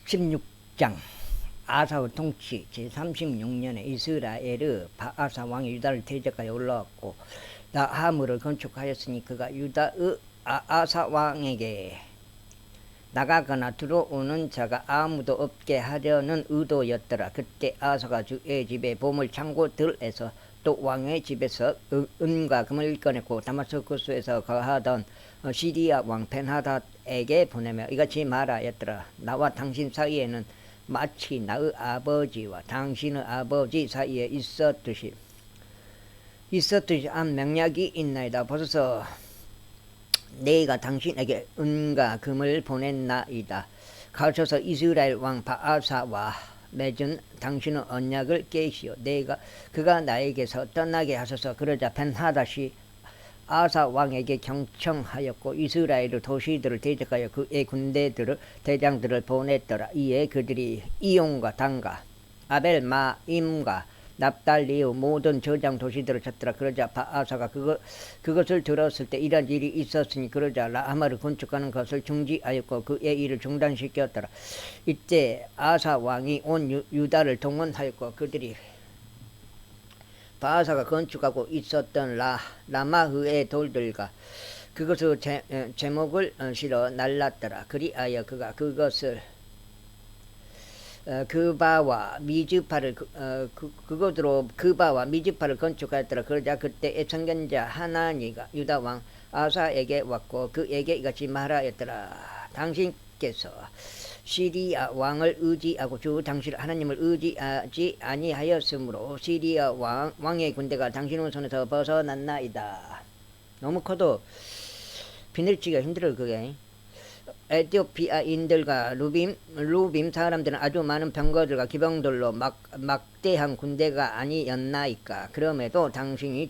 16장 아사의 통치 제36년에 이스라엘의 바아사 왕이 유다를 대적하여 올라왔고 나하물을 건축하였으니 그가 유다의 아사 왕에게 나가거나 들어오는 자가 아무도 없게 하려는 의도였더라. 그때 아사가 주의 집에 보물 창고들에서 또 왕의 집에서 은과 금을 꺼냈고 다마스쿠스에서 거하던 시리아 왕 벤하닷에게 보내며 이같이 말하였더라. 나와 당신 사이에는 마치 나의 아버지와 당신의 아버지 사이에 있었듯이 한 명약이 있나이다. 벌써 내가 당신에게 은과 금을 보냈나이다. 가르쳐서 이스라엘 왕 바아사와 맺은 당신의 언약을 깨시오. 그가 나에게서 떠나게 하소서. 그러자 벤하닷이 아사 왕에게 경청하였고 이스라엘의 도시들을 대적하여 그의 군대들을 대장들을 보냈더라. 이에 그들이 이용과 단과 아벨마임과 납달리의 모든 저장 도시들을 쳤더라. 그러자 바아사가 그것을 들었을 때 이런 일이 있었으니 그러자 라하마를 건축하는 것을 중지하였고 그의 일을 중단시켰더라. 이때 아사 왕이 온 유다를 동원하였고 그들이 바아사가 건축하고 있었던 라마흐의 돌들과 그것의 제목을 실어 날랐더라. 그리하여 그가 그것을 그바와 미즈파를 그것으로 그바와 미즈파를 건축하였더라. 그러자 그때의 선견자 하나니가 유다 왕 아사에게 왔고 그에게 이같이 말하였더라. 당신께서 시리아 왕을 의지하고 주 당신 하나님을 의지하지 아니하였으므로 시리아 왕의 군대가 당신의 손에서 벗어났나이다. 너무 커도 비늘치기가 힘들어요. 그게 에티오피아인들과 루빔 사람들은 아주 많은 병거들과 기병들로 막대한 군대가 아니었나이까. 그럼에도 당신이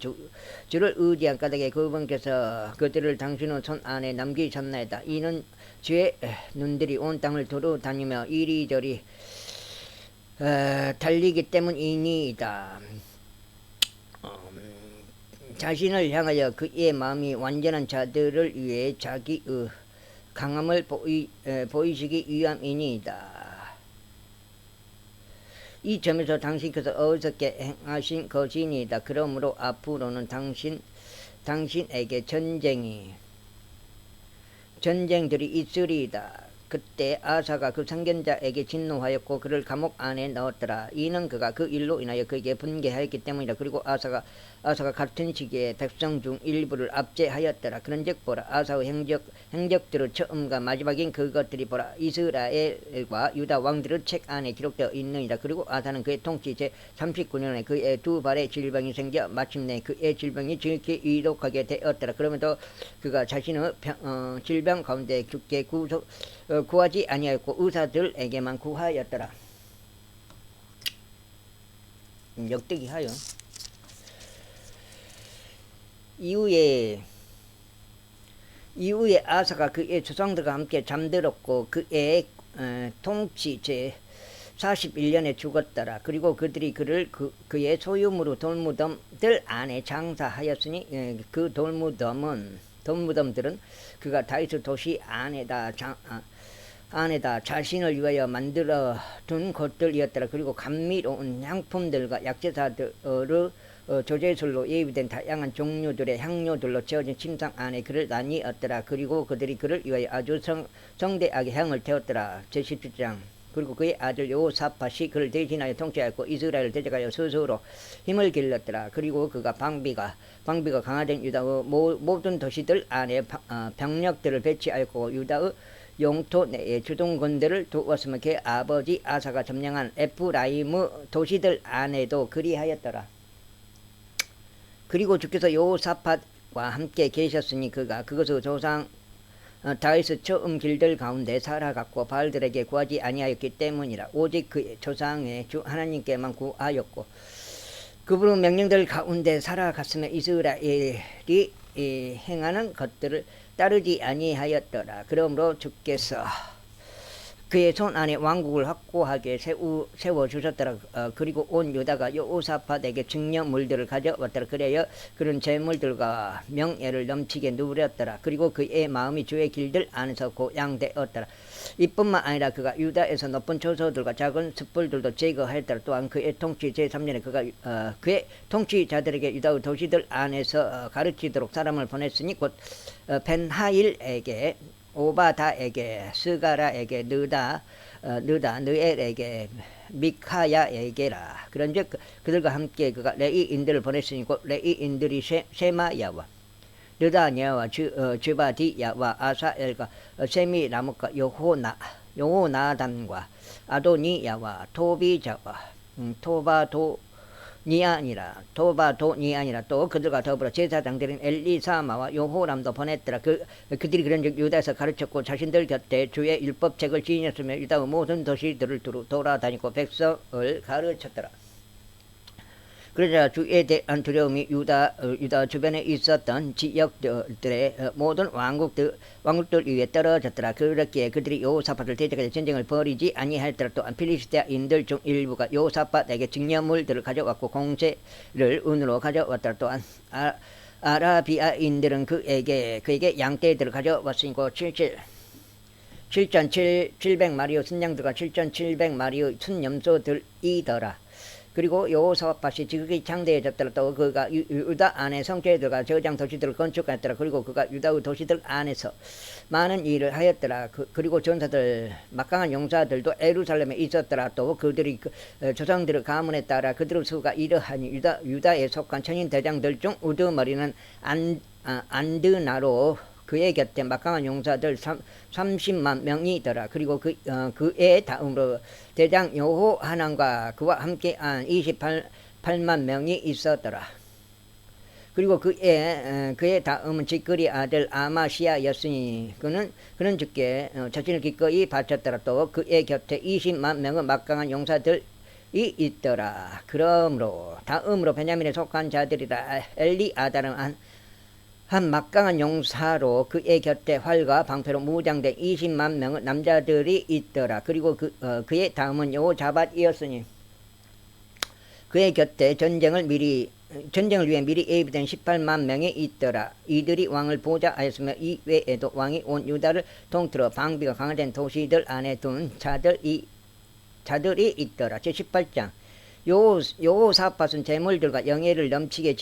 주를 의지한 까닭에 그분께서 그들을 당신의 손 안에 남기셨나이다. 이는 주의 눈들이 온 땅을 두루 다니며 이리저리 달리기 때문이니이다. 자신을 향하여 그의 마음이 완전한 자들을 위해 자기의 강함을 보이시기 위함이니이다. 이 점에서 당신께서 어리석게 행하신 것이니이다. 그러므로 앞으로는 당신에게 전쟁들이 있으리이다. 그때 아사가 그 선견자에게 진노하였고 그를 감옥 안에 넣었더라. 이는 그가 그 일로 인하여 그에게 분개하였기 때문이다. 그리고 아사가 같은 시기에 백성 중 일부를 압제하였더라. 그런즉 보라, 아사의 행적들의 처음과 마지막인 그것들이 보라, 이스라엘과 유다 왕들의 책 안에 기록되어 있느니라. 그리고 아사는 그의 통치 제39년에 그의 두 발에 질병이 생겨 마침내 그의 질병이 지극히 위독하게 되었더라. 그러면서 그가 자신의 질병 가운데 죽게 구하지 아니하였고 의사들에게만 구하였더라. 역대기하여 이후에 아사가 그의 조상들과 함께 잠들었고 그의 통치 제41년에 죽었더라. 그리고 그들이 그를 그의 소유물의 돌무덤들 안에 장사하였으니 그 돌무덤들은 그가 다윗의 도시 안에다 자신을 위하여 만들어 둔 것들이었더라. 그리고 감미로운 향품들과 약재사들의 조제술로 예비된 다양한 종류들의 향료들로 채워진 침상 안에 그를 나뉘었더라. 그리고 그들이 그를 위하여 아주 성대하게 향을 태웠더라. 제17장. 그리고 그의 아들 요사팟이 그를 대신하여 통치하였고 이스라엘을 대적하여 스스로 힘을 길렀더라. 그리고 그가 방비가 강화된 유다의 모든 도시들 안에 병력들을 배치하였고 유다의 영토 내에 주둔군들을 두었으며 그의 아버지 아사가 점령한 에프라임의 도시들 안에도 그리하였더라. 그리고 주께서 요사팟과 함께 계셨으니 그가 그것의 조상 다윗의 처음 길들 가운데 살아갔고 바알들에게 구하지 아니하였기 때문이라. 오직 그의 조상의 주 하나님께만 구하였고 그분의 명령들 가운데 살아갔으며 이스라엘이 행하는 것들을 따르지 아니하였더라. 그러므로 주께서 그의 손 안에 왕국을 확고하게 세워 주셨더라. 그리고 온 유다가 여호사밧에게 증여물들을 가져왔더라. 그래야 그런 재물들과 명예를 넘치게 누렸더라. 그리고 그의 마음이 주의 길들 안에서 고양되었더라. 이뿐만 아니라 그가 유다에서 높은 초소들과 작은 습불들도 제거하였더라. 또한 그의 통치 제3년에 그가 그의 통치자들에게 유다의 도시들 안에서 가르치도록 사람을 보냈으니 곧 벤하일에게 오바다에게 스가라에게 느엘에게 미카야에게라. 그런즉 그들과 함께 그가 레이인들을 보냈으니 곧 레이인들이 쉐마야와 느다냐와 즈바디야와 아사엘과 세미라목과 요호나단과 아도니야와 토비자와 토바도니아니라. 또 그들과 더불어 제사장들인 엘리사마와 요호람도 보냈더라. 그들이 그런즉 유다에서 가르쳤고 자신들 곁에 주의 율법책을 지녔으며 유다의 모든 도시들을 두루 돌아다니고 백성을 가르쳤더라. 그러자 주에 대한 두려움이 유다 주변에 있었던 지역들의 모든 왕국들 위에 떨어졌더라. 그렇기에 그들이 여호사밧을 대적하여 전쟁을 벌이지 아니하였더라. 또한 필리스티아인들 중 일부가 여호사밧에게 증여물들을 가져왔고 공세를 은으로 가져왔더라. 또한 아라비아인들은 그에게 양떼들을 가져왔으니 곧 7,700마리의 순양들과 7,700마리의 순염소들이더라. 그리고 여호사밧이 지극히 창대해졌더라. 또 그가 유다 안에 성읍들과 저장 도시들을 건축하였더라. 그리고 그가 유다의 도시들 안에서 많은 일을 하였더라. 그리고 전사들 막강한 용사들도 에루살렘에 있었더라. 또 그들이 조상들의 가문에 따라 그들의 수가 이러하니 유다에 속한 천인 대장들 중 우두머리는 안드나로 그의 곁에 막강한 용사들 30만 명이더라. 그리고 그의 다음으로 대장 여호하난과 그와 함께한 28만 명이 있었더라. 그리고 그의 다음은 직거리 아들 아마시아였으니 그는 주께 자신을 기꺼이 바쳤더라. 또 그의 곁에 20만 명의 막강한 용사들이 있더라. 그러므로 다음으로 베냐민에 속한 자들이라. 엘리아다는 한 막강한 용사로 그의 곁에 활과 방패로 무장된 20만 명의 남자들이 있더라. 그리고 그의 다음은 여호자밧이었으니 그의 곁에 전쟁을 위해 미리 예비된 18만 명이 있더라. 이들이 왕을 보좌하였으며 이 외에도 왕이 온 유다를 통틀어 방비가 강화된 도시들 안에 둔 자들이 있더라. 제18장 여호사밧은 재물들과 영예를 넘치게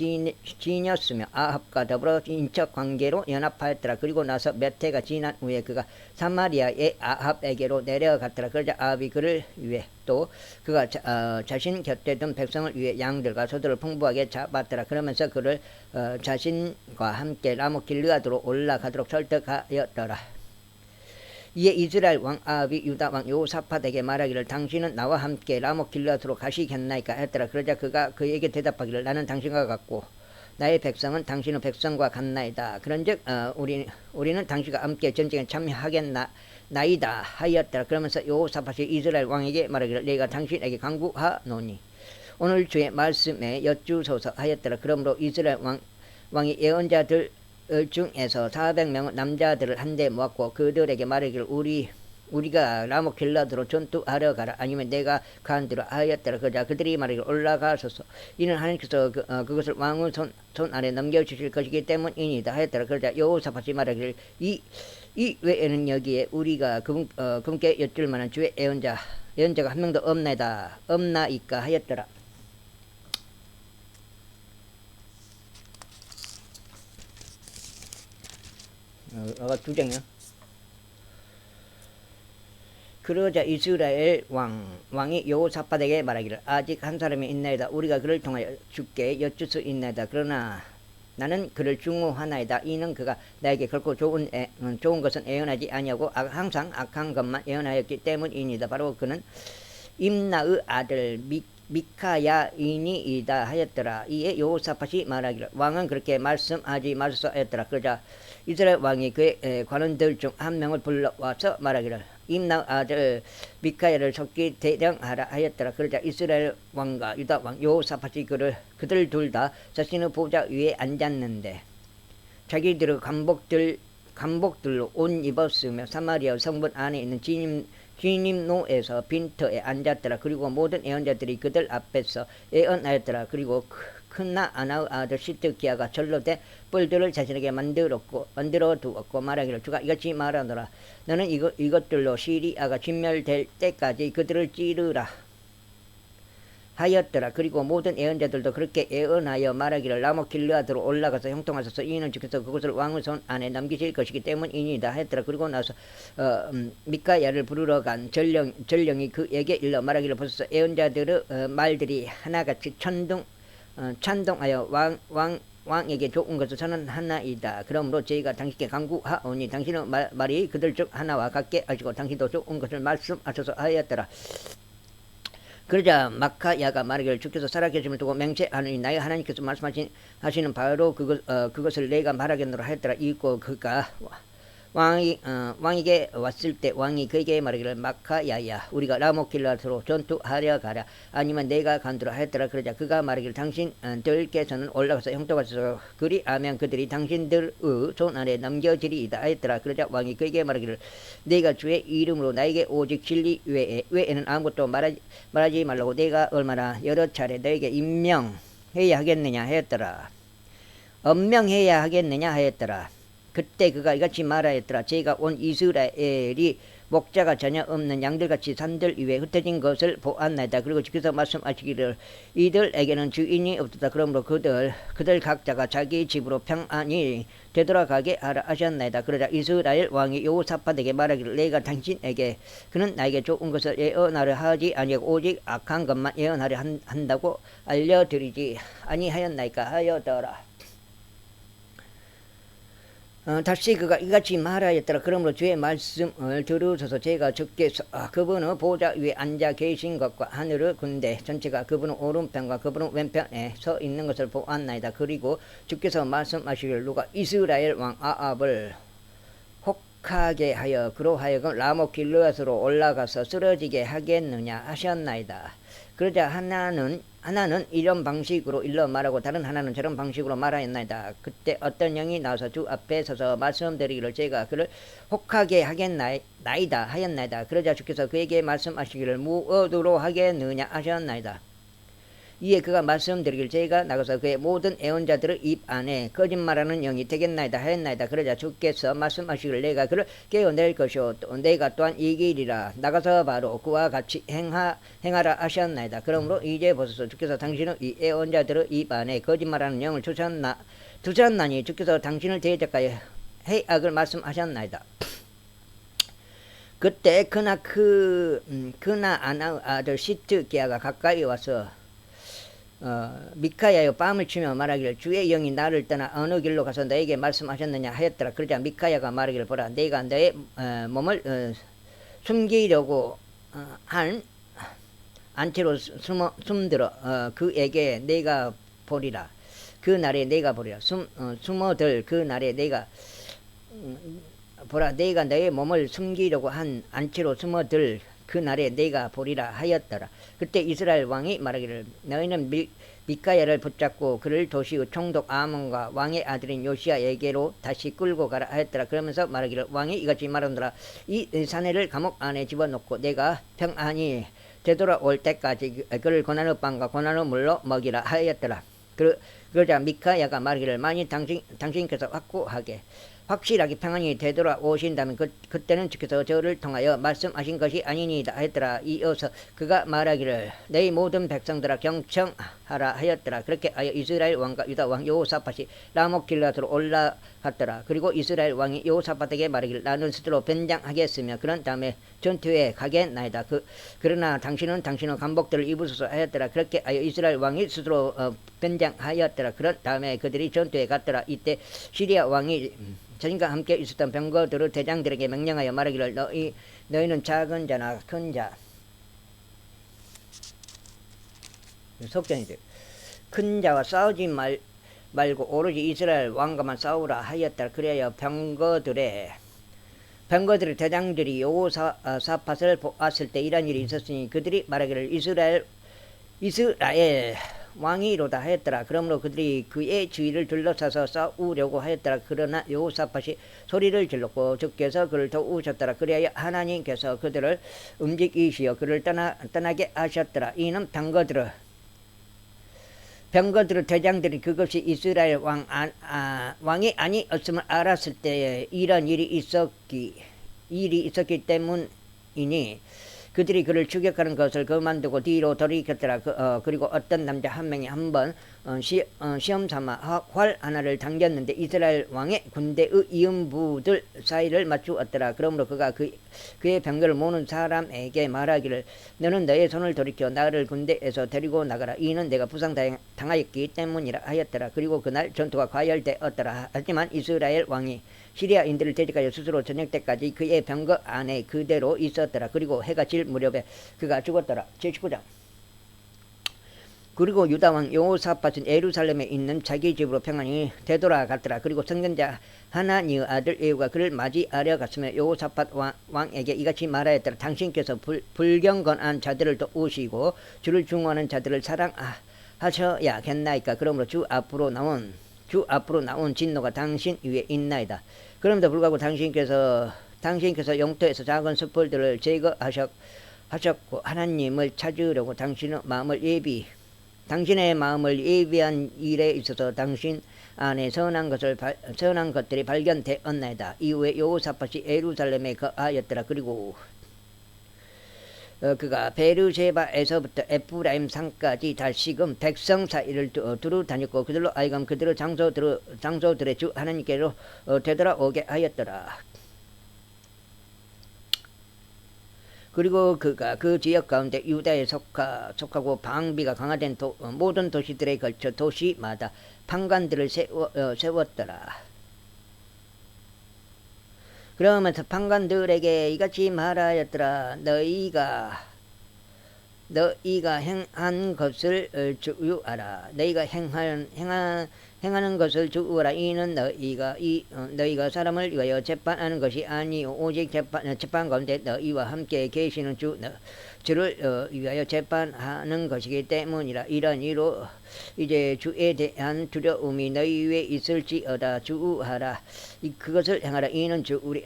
지녔으며 아합과 더불어 인척 관계로 연합하였더라. 그리고 나서 몇 해가 지난 후에 그가 사마리아의 아합에게로 내려갔더라. 그러자 아합이 그를 위해 또 그가 자신 곁에 둔 백성을 위해 양들과 소들을 풍부하게 잡았더라. 그러면서 그를 자신과 함께 라못 길르앗으로 올라가도록 설득하였더라. 이에 이스라엘 왕 아합이 유다 왕 여호사밧에게 말하기를 당신은 나와 함께 라못 길르앗으로 가시겠나이까 했더라. 그러자 그가 그에게 대답하기를 나는 당신과 같고 나의 백성은 당신의 백성과 같나이다. 그런즉 우리는 당신과 함께 전쟁에 참여하겠나이다 하였더라. 그러면서 여호사밧이 이스라엘 왕에게 말하기를 내가 당신에게 간구하노니 오늘 주의 말씀에 여쭈소서 하였더라. 그러므로 이스라엘 왕이 예언자들 중에서 400명의 남자들을 한데 모았고 그들에게 말하기를 우리가 라못 길르앗으로 전투하러 가라 아니면 내가 간두라 하였더라. 그러자 그들이 말하기를 올라가소서 이는 하나님께서 그것을 왕의 손 안에 넘겨주실 것이기 때문이니다 하였더라. 그러자 여호사밧이 말하기를 이 외에는 여기에 우리가 그분께 여쭐 만한 주의 예언자가 한 명도 없나이까 하였더라. 두 장이요. 그러자 이스라엘 왕이 여호사밧에게 말하기를 아직 한 사람이 있나이다. 우리가 그를 통하여 주께 여쭐 수 있나이다. 그러나 나는 그를 중후하나이다. 이는 그가 나에게 결코 좋은 것은 예언하지 아니하고 항상 악한 것만 예언하였기 때문이니다. 바로 그는 임나의 아들 미카야이니이다 하였더라. 이에 여호사밧이 말하기를 왕은 그렇게 말씀하지 마소서 하였더라. 그러자 이스라엘 왕이 그의 관원들 중 한 명을 불러와서 말하기를 임나 아들 미카야를 속기 대령하라 하였더라. 그러자 이스라엘 왕과 유다 왕 여호사밧이 그들 둘 다 자신의 보좌 위에 앉았는데 자기들의 간복들로 옷 입었으며 사마리아 성문 안에 있는 진입로에서 빈터에 앉았더라. 그리고 모든 예언자들이 그들 앞에서 예언하였더라. 그리고 큰나 아나의 아들 시드기야가 절로 된 뿔들을 자신에게 만들어 두었고 말하기를 주가 이같이 말하노라. 너는 이것들로 시리아가 진멸될 때까지 그들을 찌르라 하였더라. 그리고 모든 예언자들도 그렇게 예언하여 말하기를 라모 길르앗으로 올라가서 형통하소서. 이는 주께서 그것을 왕의 손 안에 남기실 것이기 때문이니이다 하였더라. 그리고 나서 미카야를 부르러 간 전령이 그에게 일러 말하기를 보소서. 예언자들의 말들이 하나같이 찬동하여 왕에게 좋은 것을 선언하나이다. 그러므로 저희가 당신께 간구하오니 당신의 말이 그들 중 하나와 같게 하시고 당신도 좋은 것을 말씀하셔서 하였더라. 그러자 마카야가 말하기를 주께서 살아계심을 두고 맹세하느니 나의 하나님께서 말씀하시는 바로 그것을 내가 말하겠노라 하였더라. 이고 그가 왕에게 왔을 때 왕이 그에게 말하기를 마카야야 우리가 라모길라스로 전투하려 가랴 아니면 내가 간두라 하였더라. 그러자 그가 말하기를 당신들께서는 올라가서 형통하소서. 그리하면 그들이 당신들의 손 안에 남겨지리이다 하였더라. 그러자 왕이 그에게 말하기를 내가 주의 이름으로 나에게 오직 진리 외에는 아무것도 말하지 말라고 내가 얼마나 여러 차례 너에게 임명해야 하겠느냐 하였더라. 엄명해야 하겠느냐 하였더라. 그때 그가 이같이 말하였더라. 제가 온 이스라엘이 목자가 전혀 없는 양들같이 산들 위에 흩어진 것을 보았나이다. 그리고 주께서 말씀하시기를 이들에게는 주인이 없었다. 그러므로 그들 각자가 자기 집으로 평안히 되돌아가게 하라 하셨나이다. 그러자 이스라엘 왕이 여호사밧에게 말하기를 내가 당신에게 그는 나에게 좋은 것을 예언하려 하지 아니하고 오직 악한 것만 예언하려 한다고 알려드리지 아니하였나이까 하여더라. 다시 그가 이같이 말하였더라. 그러므로 주의 말씀을 들으소서. 제가 주께서 그분의 보좌 위에 앉아 계신 것과 하늘의 군대 전체가 그분의 오른편과 그분의 왼편에 서 있는 것을 보았나이다. 그리고 주께서 말씀하시기를 누가 이스라엘 왕 아합을 혹하게 하여 그로 하여금 라모 길르앗으로 올라가서 쓰러지게 하겠느냐 하셨나이다. 그러자 하나는 이런 방식으로 일러 말하고 다른 하나는 저런 방식으로 말하였나이다. 그때 어떤 영이 나와서 주 앞에 서서 말씀드리기를 제가 그를 혹하게 하겠나이다 하였나이다. 그러자 주께서 그에게 말씀하시기를 무엇으로 하겠느냐 하셨나이다. 이에 그가 말씀드리길 제가 나가서 그의 모든 애언자들의 입 안에 거짓말하는 영이 되겠나이다 하였나이다. 그러자 주께서 말씀하시기를 내가 그를 깨어낼 것이요 또 내가 또한 이기리라. 나가서 바로 그와 같이 행하라 하셨나이다. 그러므로 이제 보소서. 주께서 당신의 이 애언자들의 입 안에 거짓말하는 영을 두셨나니 주께서 당신을 대적하여 해악을 말씀하셨나이다. 그때 그나 아나의 아들 시드기야가 가까이 와서 미카야여 뺨을 치며 말하기를 주의 영이 나를 떠나 어느 길로 가서 너에게 말씀하셨느냐 하였더라. 그러자 미카야가 말하기를 보라 내가 너의 몸을 숨기려고 한 안채로 숨들어 그에게 내가 보리라. 그 날에 내가 보리라. 숨어들 그 날에 내가 보라 내가 너의 몸을 숨기려고 한 안채로 숨어들 그 날에 내가 보리라 하였더라. 그때 이스라엘 왕이 말하기를 너희는 미카야를 붙잡고 그를 도시의 총독 아몬과 왕의 아들인 요시야에게로 다시 끌고 가라 하였더라. 그러면서 말하기를 왕이 이같이 말하노라. 이 사내를 감옥 안에 집어넣고 내가 평안히 되돌아올 때까지 그를 고난의 빵과 고난의 물로 먹이라 하였더라. 그러자 미카야가 말하기를 만일 당신께서 확실하게 평안히 되돌아오신다면 그때는 주께서 저를 통하여 말씀하신 것이 아니니이다 하였더라. 이어서 그가 말하기를 너희 모든 백성들아 경청하라 하였더라. 그렇게 하여 이스라엘 왕과 유다 왕 여호사밧이 라모길라스로 올라갔더라. 그리고 이스라엘 왕이 여호사밧에게 말하기를 나는 스스로 변장하겠으며 그런 다음에 전투에 가겠나이다. 그러나 당신은 당신의 간복들을 입으소서 하였더라. 그렇게 하여 이스라엘 왕이 스스로 변장하였더라. 그런 다음에 그들이 전투에 갔더라. 이때 시리아 왕이 자신과 함께 있었던 병거들의 대장들에게 명령하여 말하기를 너희는 작은 자나 큰 자 속전이들 큰 자와 싸우지 말고 오로지 이스라엘 왕과만 싸우라 하였다. 그래야 병거들의 대장들이 여호사밧을 보았을 때 이런 일이 있었으니 그들이 말하기를 이스라엘 왕이로다 하였더라. 그러므로 그들이 그의 주위를 둘러싸서 싸우려고 하였더라. 그러나 여호사밧이 소리를 질렀고 주께서 그를 도우셨더라. 그리하여 하나님께서 그들을 움직이시어 그를 떠나게 하셨더라. 이는 병거들의 대장들이 그것이 이스라엘 왕이 아니었음을 알았을 때에 이런 일이 있었기 때문이니 그들이 그를 추격하는 것을 그만두고 뒤로 돌이켰더라. 그리고 어떤 남자 한 명이 한번 시험 삼아 활 하나를 당겼는데 이스라엘 왕의 군대의 이음부들 사이를 맞추었더라. 그러므로 그가 그의 병거를 모는 사람에게 말하기를 너는 너의 손을 돌이켜 나를 군대에서 데리고 나가라. 이는 내가 부상당하였기 때문이라 하였더라. 그리고 그날 전투가 과열되었더라. 하지만 이스라엘 왕이 시리아인들을 대적하여 스스로 저녁 때까지 그의 병거 안에 그대로 있었더라. 그리고 해가 질 무렵에 그가 죽었더라. 제19장. 그리고 유다왕 여호사밧은 예루살렘에 있는 자기 집으로 평안히 되돌아갔더라. 그리고 선견자 하나니의 아들 예후가 그를 맞이하려 갔으며 여호사밧 왕에게 이같이 말하였더라. 당신께서 불경건한 자들을 도우시고 주를 중원하는 자들을 사랑하셔야겠나이까. 그러므로 주 앞으로 나온 진노가 당신 위에 있나이다. 그럼에도 불구하고 당신께서 영토에서 작은 숲들을 제거하셨고 하나님을 찾으려고 당신의 마음을 예비한 일에 있어서 당신 안에 선한 것들이 발견되었나이다. 이후에 여호사밧이 예루살렘에 거하였더라. 그리고 그가 베르세바에서부터 에프라임 산까지 다시금 백성 사이를 두루 다녔고 그들로 하여금 그들의 장소들의 주 하나님께로 되돌아오게 하였더라. 그리고 그가 그 지역 가운데 유다에 속하고 방비가 강화된 모든 도시들에 걸쳐 도시마다 판관들을 세웠더라. 그러면서 판관들에게 이같이 말하였더라. 너희가 행한 것을 주의하라. 너희가 행하는 것을 주의하라. 이는 너희가 사람을 위하여 재판하는 것이 아니요 오직 재판 가운데 너희와 함께 계시는 주를 위하여 재판하는 것이기 때문이라. 이런 이로 이제 주에 대한 두려움이 너희 위에 있을지어다. 주의하라. 그것을 행하라. 이는 주 우리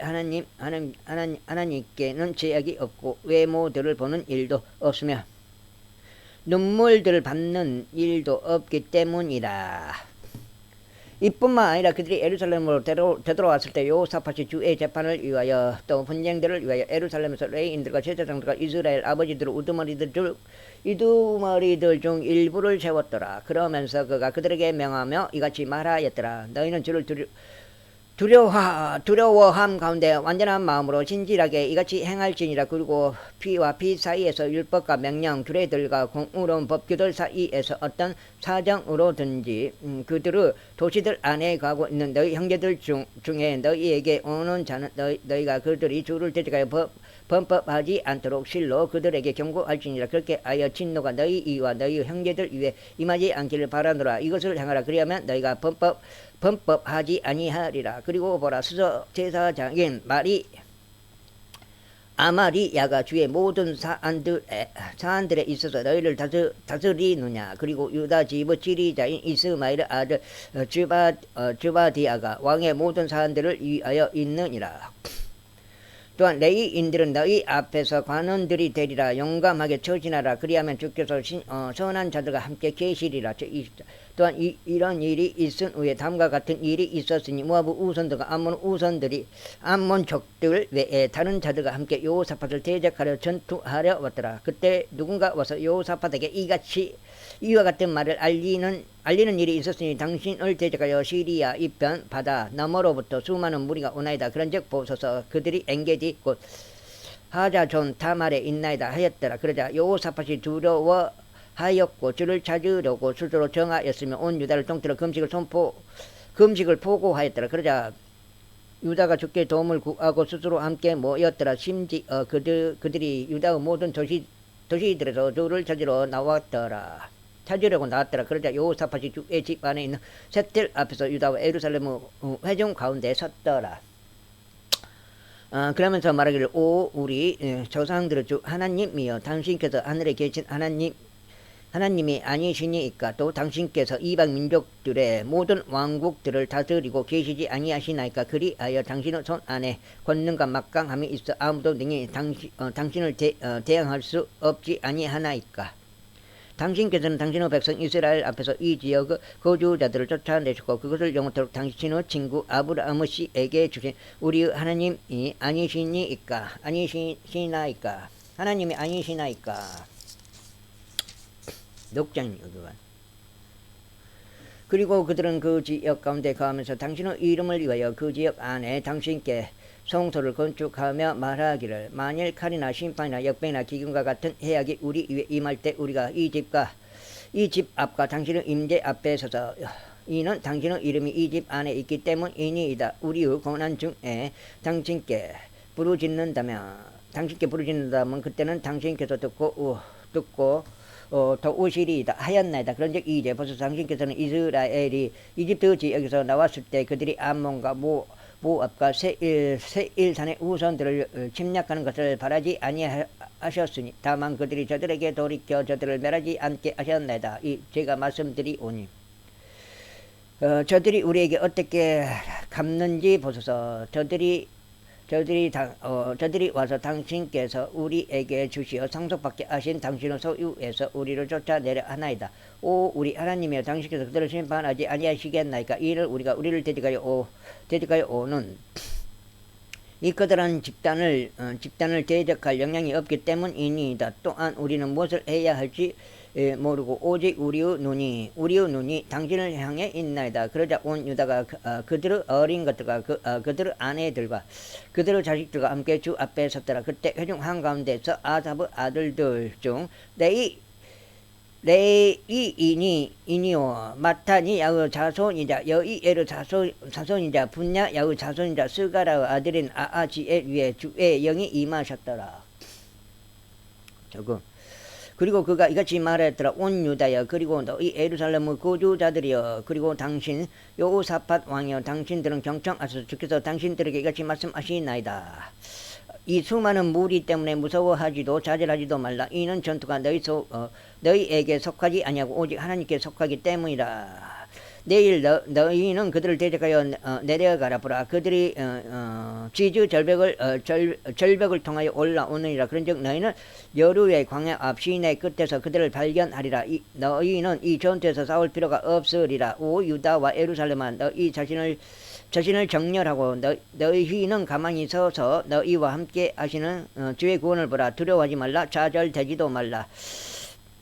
하나님께는 제약이 없고 외모들을 보는 일도 없으며 눈물들을 받는 일도 없기 때문이라. 이뿐만 아니라 그들이 예루살렘으로 되돌아왔을 때 여호사밧이 주의 재판을 위하여 또 분쟁들을 위하여 예루살렘에서 레위인들과 제사장들과 이스라엘 아버지들 이두머리들 중 일부를 세웠더라. 그러면서 그가 그들에게 명하며 이같이 말하였더라. 너희는 주를 두려워함 가운데 완전한 마음으로 진실하게 이같이 행할지니라. 그리고 피와 피 사이에서 율법과 명령, 규례들과 공의로운 법규들 사이에서 어떤 사정으로든지 그들의 도시들 안에 가고 있는 너희 형제들 중에 너희에게 오는 자는 너희가 그들이 주를 대적하여 범법하지 않도록 실로 그들에게 경고할지니라. 그렇게 하여 진노가 너희 이와 너희 형제들 위에 임하지 않기를 바라노라. 이것을 행하라. 그리하면 너희가 범법하지 아니하리라. 그리고 보라, 수석 제사장인 아마리야가 주의 모든 사안들에 있어서 너희를 다스리느냐. 그리고 유다 지부 지리자인 이스마엘의 아들 주바디아가 왕의 모든 사안들을 위하여 있느니라. 또한 레위인들은 너희 앞에서 관원들이 되리라. 용감하게 처신하라. 그리하면 주께서 선한 자들과 함께 계시리라. 또한 이런 일이 있은 후에 다음과 같은 일이 있었으니 모아브 우선들과 암몬족들 외에 다른 자들과 함께 여호사밧을 대적하려 전투하려 왔더라. 그때 누군가 와서 여호사밧에게 이와 같은 말을 알리는 일이 있었으니 당신을 대적하여 시리아 이편 바다 너머로부터 수많은 무리가 오나이다. 그런즉 보소서 그들이 엔게디 곧 하자존 타말에 있나이다 하였더라. 그러자 여호사밧이 두려워하였고 주를 찾으려고 스스로 정하였으며 온 유다를 통틀어 금식을 포고하였더라. 그러자 유다가 주께 도움을 구하고 스스로 함께 모였더라. 심지어 그들이 유다의 모든 도시들에서 주를 찾으려고 나왔더라. 그러자 여호사밧이 주의 집 안에 있는 셋들 앞에서 유다와 예루살렘의 회중 가운데 섰더라. 그러면서 말하기를 우리 조상들의 주 하나님이여 당신께서 하늘에 계신 하나님이 아니시니이까 또 당신께서 이방 민족들의 모든 왕국들을 다스리고 계시지 아니하시나이까 그리하여 당신의 손 안에 권능과 막강함이 있어 아무도 능히 당신을 대항할 수 없지 아니하나이까. 당신께서는 당신의 백성 이스라엘 앞에서 이 지역의 거주자들을 쫓아내시고 그것을 영원토록 당신의 친구 아브라함의 씨에게 주신 우리의 하나님이 아니시니이까. 하나님이 아니시나이까. 녹장이요 그건. 그리고 그들은 그 지역 가운데 거하면서 당신의 이름을 위하여 그 지역 안에 당신께 성소를 건축하며 말하기를 만일 칼이나 심판이나 역병이나 기근과 같은 해악이 우리 위에 임할 때 우리가 이 집 앞과 당신의 임재 앞에 서서 이는 당신의 이름이 이 집 안에 있기 때문이니이다. 우리의 고난 중에 당신께 부르짖는다면 그때는 당신께서 듣고 도우시리이다 하였나이다. 그런즉 이제 벌써 당신께서는 이스라엘이 이집트 지역에서 나왔을 때 그들이 암몬과 모압과 세일산의 우선들을 침략하는 것을 바라지 아니하셨으니 다만 그들이 저들에게 돌이켜 저들을 멸하지 않게 하셨나이다. 제가 말씀드리오니 저들이 우리에게 어떻게 갚는지 보소서. 저들이 와서 당신께서 우리에게 주시어 상속받게 하신 당신의 소유에서 우리를 쫓아내려 하나이다. 오 우리 하나님이여 당신께서 그들을 심판하지 아니하시겠나이까. 이를 우리를 대적하여 오는 이 커다란 집단을 대적할 영향이 없기 때문이니이다. 또한 우리는 무엇을 해야 할지 모르고 오직 우리의 눈이 당신을 향해 있나이다. 그러자 온 유다가 그들의 어린 것들과 그들의 아내들과 그들의 자식들과 함께 주 앞에 섰더라. 그때 회중 한가운데서 아삽의 아들들 중 레이인이요 마탄이 야의 자손이자 여이엘의 자손이자 분야 야의 자손이자 스가라의 아들인 아하지엘 위에 주의 영이 임하셨더라. 그리고 그가 이같이 말했더라. 온 유다여 그리고 너희 예루살렘의 거주자들이여 그리고 당신 여호사밧 왕이여 당신들은 경청하소서. 주께서 당신들에게 이같이 말씀하시나이다. 이 수많은 무리 때문에 무서워하지도 좌절하지도 말라. 이는 전투가 너희에게 속하지 아니하고 오직 하나님께 속하기 때문이라. 내일 너희는 그들을 대적하여 내려가라. 보라 그들이 지주 절벽을 통하여 올라오느니라. 그런즉 너희는 여루의 광야 앞 시내 끝에서 그들을 발견하리라. 너희는 이 전투에서 싸울 필요가 없으리라. 오 유다와 예루살렘아 너희 자신을 정렬하고 너희는 가만히 서서 너희와 함께 하시는 주의 구원을 보라. 두려워하지 말라. 좌절되지도 말라.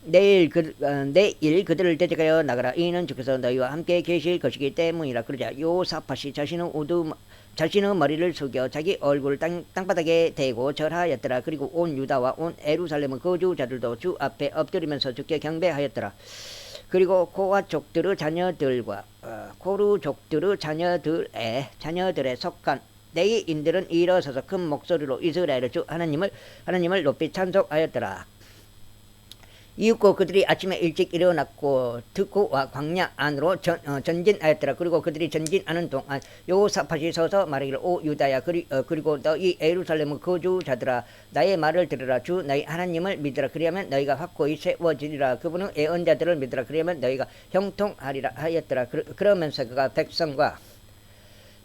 내일 그들을 대적하여 나가라. 이는 주께서 너희와 함께 계실 것이기 때문이라. 그러자 요사팟이 자신의 머리를 숙여 자기 얼굴을 땅바닥에 대고 절하였더라. 그리고 온 유다와 온 예루살렘의 거주자들도 주 앞에 엎드리면서 주께 경배하였더라. 그리고 코아족들의 코루족들의 자녀들에 속한 레위인들은 일어서서 큰 목소리로 이스라엘의 주 하나님을 높이 찬송하였더라. 이윽고 그들이 아침에 일찍 일어났고 듣고 와 광야 안으로 전진하였더라. 그리고 그들이 전진하는 동안 여호사밧이 서서 말하기를 오 유다야 그리고 너희 예루살렘의 거주자들아 나의 말을 들으라. 주 너희 하나님을 믿으라. 그리하면 너희가 확고히 세워지리라. 그분은 애언자들을 믿으라. 그리하면 너희가 형통하리라 하였더라. 그러면서 그가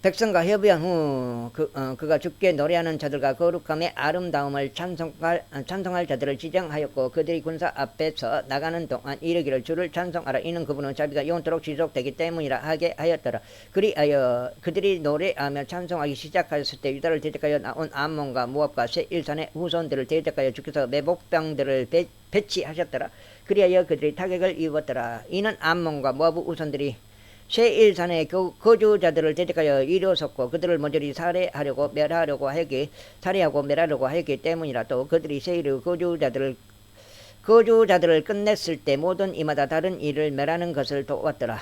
백성과 협의한 후 그가 주께 노래하는 자들과 거룩함의 아름다움을 찬송할 자들을 지정하였고 그들이 군사 앞에서 나가는 동안 이르기를 주를 찬송하라. 이는 그분의 자비가 영원토록 지속되기 때문이라 하게 하였더라. 그리하여 그들이 노래하며 찬송하기 시작하였을 때 유다를 대적하여 나온 암몬과 모압과 세일산의 후손들을 대적하여 주께서 매복병들을 배치하셨더라. 그리하여 그들이 타격을 입었더라. 이는 암몬과 모압의 후손들이 세일산의 거주자들을 대적하여 일어섰고 그들을 모조리 살해하고 멸하려고 하였기 때문이라. 또 그들이 세일의 거주자들을 끝냈을 때 모든 이마다 다른 일을 멸하는 것을 도왔더라.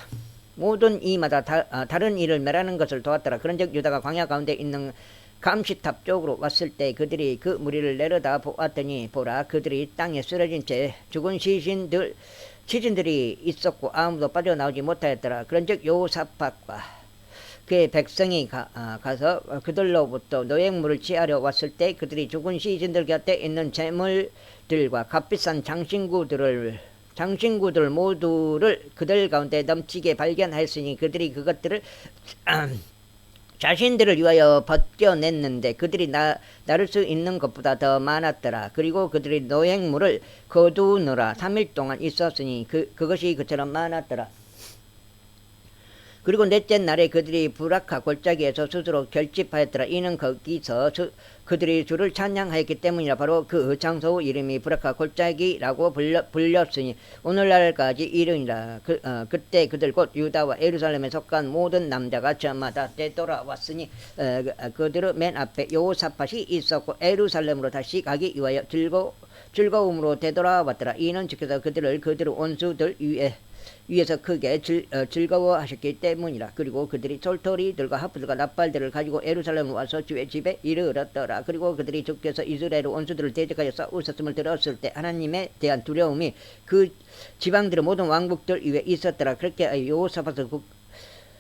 그런즉 유다가 광야 가운데 있는 감시탑 쪽으로 왔을 때 그들이 그 무리를 내려다 보았더니 보라 그들이 땅에 쓰러진 채 죽은 시신들이 있었고 아무도 빠져나오지 못하였더라. 그런즉 여호사밧과 그의 백성이 가서 그들로부터 노획물을 취하려 왔을 때 그들이 죽은 시신들 곁에 있는 재물들과 값비싼 장신구들을 장신구들 모두를 그들 가운데 넘치게 발견하였으니 그들이 그것들을 자신들을 위하여 벗겨냈는데 그들이 나를 수 있는 것보다 더 많았더라. 그리고 그들이 노획물을 거두느라 3일 동안 있었으니 그것이 그처럼 많았더라. 그리고 넷째 날에 그들이 부라카 골짜기에서 스스로 결집하였더라. 이는 거기서 그들이 주를 찬양하였기 때문이라. 바로 그 장소 이름이 부라카 골짜기라고 불렸으니 오늘날까지 이르니라. 그때 그들 곧 유다와 예루살렘에 속한 모든 남자가 저마다 되돌아왔으니 그들은 맨 앞에 여호사밧이 있었고 예루살렘으로 다시 가기 위하여 즐거움으로 되돌아왔더라. 이는 주께서 그들을 원수들 위에서 크게 즐거워하셨기 때문이라. 그리고 그들이 솔토리들과 하프들과 납발들을 가지고 예루살렘 와서 주의 집에 이르렀더라. 그리고 그들이 주께서 이스라엘 원수들을 대적하여 싸우셨음을 들었을 때 하나님에 대한 두려움이 그 지방들의 모든 왕국들 위에 있었더라. 그렇게 여호사밧의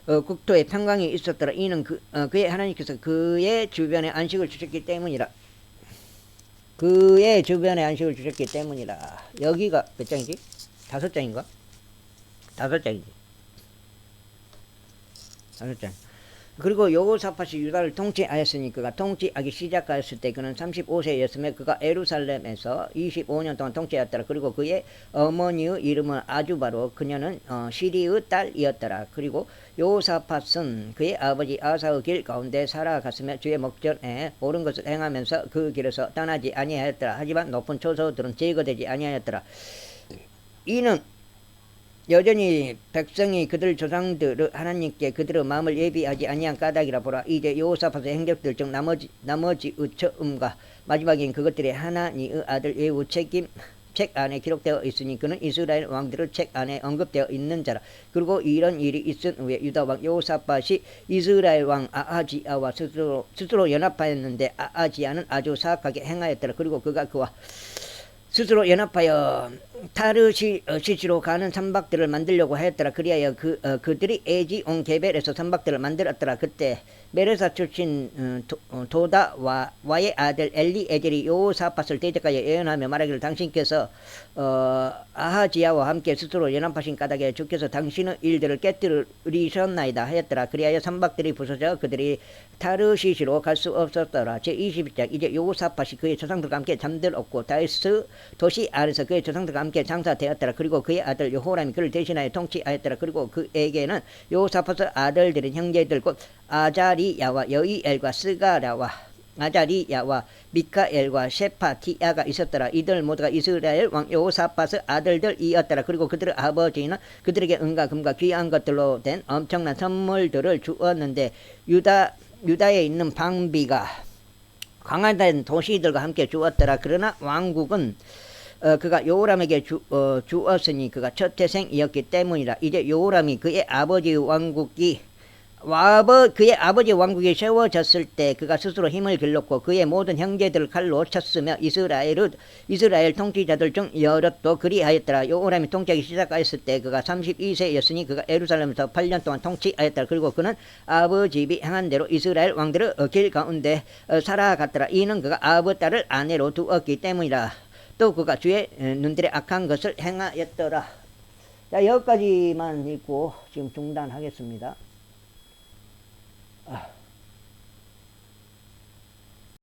국토에 평강이 있었더라. 이는 그의 하나님께서 그의 주변에 안식을 주셨기 때문이라. 그의 주변에 안식을 주셨기 때문이라. 여기가 몇 장이지? 5장인가? 5장이지. 5장. 그리고 여호사밧이 유다를 통치하였으니 그가 통치하기 시작하였을 때 그는 35세였으며 그가 예루살렘에서 25년 동안 통치하였더라. 그리고 그의 어머니의 이름은 아주바로 그녀는 시리의 딸이었더라. 그리고 여호사밧은 그의 아버지 아사의 길 가운데 살아갔으며 주의 목전에 옳은 것을 행하면서 그 길에서 떠나지 아니하였더라. 하지만 높은 초소들은 제거되지 아니하였더라. 이는 여전히 백성이 그들 조상들의 하나님께 그들의 마음을 예비하지 아니한 까닭이라. 보라, 이제 여호사밧의 행적들 중 나머지의 처음과 마지막인 그것들이 하나님의 아들 예후 책 안에 기록되어 있으니 그는 이스라엘 왕들의 책 안에 언급되어 있는 자라. 그리고 이런 일이 있은 후에 유다 왕 여호사밧이 이스라엘 왕 아하지야와 스스로 연합하였는데 아하지야는 아주 사악하게 행하였더라. 그리고 그가 그와 스스로 연합하여 타르시시로 가는 선박들을 만들려고 하였더라. 그리하여 그들이 에지온 게벨에서 선박들을 만들었더라. 그때 메레사 출신 도다와의 아들 엘리에젤이 여호사밧을 대적하여 예언하며 말하기를 당신께서 아하지야와 함께 스스로 연합하신 까닭에 주께서 당신의 일들을 깨뜨리셨나이다 하였더라. 그리하여 선박들이 부서져 그들이 타르시시로 갈 수 없었더라. 제22장. 이제 여호사밧이 그의 조상들과 함께 잠들었고 다이스 도시 아래서 그의 조상들과 함께 장사되었더라. 그리고 그의 아들 여호람이 그를 대신하여 통치하였더라. 그리고 그에게는 여호사밧의 아들들인 형제들 곧 아자리야와 여이엘과 스가랴와 아자리야와 미카엘과 셰파티야가 있었더라. 이들 모두가 이스라엘 왕 여호사밧의 아들들이었더라. 그리고 그들의 아버지는 그들에게 은과 금과 귀한 것들로 된 엄청난 선물들을 주었는데 유다에 있는 방비가 강화된 도시들과 함께 주었더라. 그러나 왕국은 그가 요람에게 주었으니 그가 첫 태생이었기 때문이라. 이제 요람이 그의 아버지 왕국이 세워졌을 때 그가 스스로 힘을 길렀고 그의 모든 형제들을 칼로 쳤으며 이스라엘 통치자들 중 여럿도 그리하였더라. 요람이 통치하기 시작하였을 때 그가 32세였으니 그가 예루살렘에서 8년 동안 통치하였더라. 그리고 그는 아버지비 행한 대로 이스라엘 왕들의 길 가운데 살아갔더라. 이는 그가 아버지 딸을 아내로 두었기 때문이라. 또 그가 주의 눈들에 악한 것을 행하였더라. 자, 여기까지만 읽고 지금 중단하겠습니다.